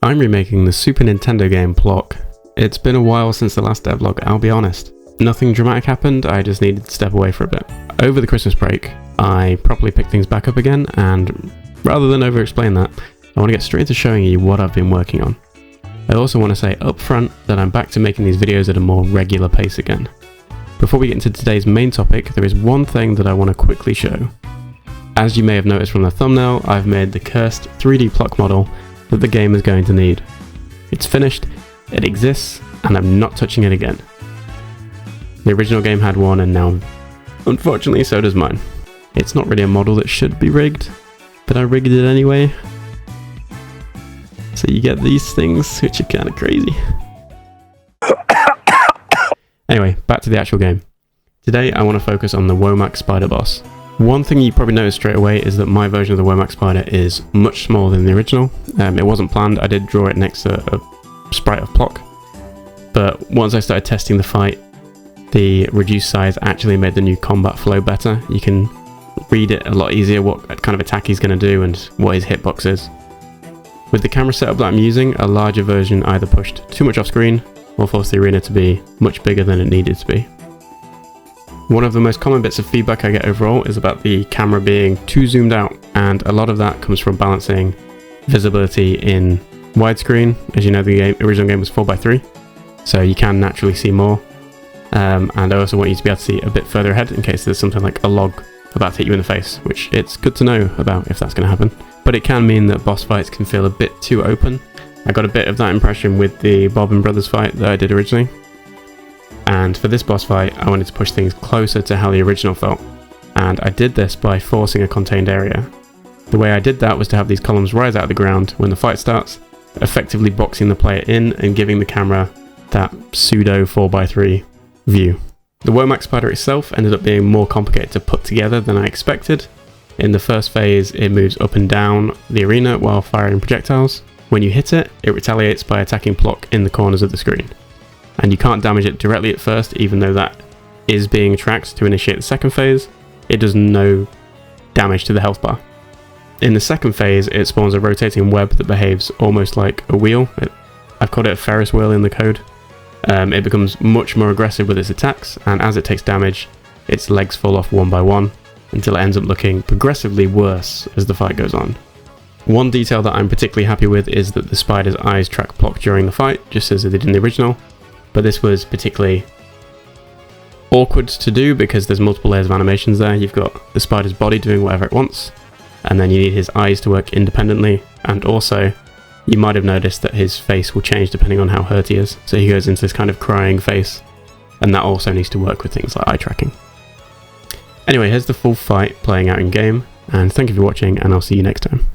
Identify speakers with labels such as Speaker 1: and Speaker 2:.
Speaker 1: I'm remaking the Super Nintendo game Plok. It's been a while since the last devlog, I'll be honest. Nothing dramatic happened, I just needed to step away for a bit. Over the Christmas break, I properly picked things back up again, and rather than over-explain that, I want to get straight into showing you what I've been working on. I also want to say up front that I'm back to making these videos at a more regular pace again. Before we get into today's main topic, there is one thing that I want to quickly show. As you may have noticed from the thumbnail, I've made the cursed 3D Plok model that the game is going to need. It's finished, it exists, and I'm not touching it again. The original game had one, and now, unfortunately, so does mine. It's not really a model that should be rigged, but I rigged it anyway. So you get these things, which are kind of crazy. Anyway, back to the actual game. Today I want to focus on the womack spider boss. One thing you probably noticed straight away is that my version of the womack spider is much smaller than the original. It wasn't planned, I did draw it next to a sprite of Plok. But once I started testing the fight, the reduced size actually made the new combat flow better. You can read it a lot easier, what kind of attack he's going to do and what his hitbox is. With the camera setup that I'm using, a larger version either pushed too much off screen or forced the arena to be much bigger than it needed to be. One of the most common bits of feedback I get overall is about the camera being too zoomed out, and a lot of that comes from balancing visibility in widescreen. As you know, the original game was 4:3, so you can naturally see more. And I also want you to be able to see a bit further ahead in case there's something like a log about to hit you in the face, which it's good to know about if that's going to happen. But it can mean that boss fights can feel a bit too open. I got a bit of that impression with the Bob and Brothers fight that I did originally. And for this boss fight, I wanted to push things closer to how the original felt. And I did this by forcing a contained area. The way I did that was to have these columns rise out of the ground when the fight starts, effectively boxing the player in and giving the camera that pseudo 4:3 view. The womack spider itself ended up being more complicated to put together than I expected. In the first phase, it moves up and down the arena while firing projectiles. When you hit it, it retaliates by attacking Plok in the corners of the screen. And you can't damage it directly at first, even though that is being tracked to initiate the second phase. It does no damage to the health bar. In the second phase, it spawns a rotating web that behaves almost like a wheel. I've called it a Ferris wheel in the code. It becomes much more aggressive with its attacks, and as it takes damage, its legs fall off one by one, until it ends up looking progressively worse as the fight goes on. One detail that I'm particularly happy with is that the spider's eyes track Plok during the fight, just as it did in the original. But this was particularly awkward to do because there's multiple layers of animations there. You've got the spider's body doing whatever it wants, and then you need his eyes to work independently, and also you might have noticed that his face will change depending on how hurt he is. So he goes into this kind of crying face, and that also needs to work with things like eye tracking. Anyway, here's the full fight playing out in game, and thank you for watching, and I'll see you next time.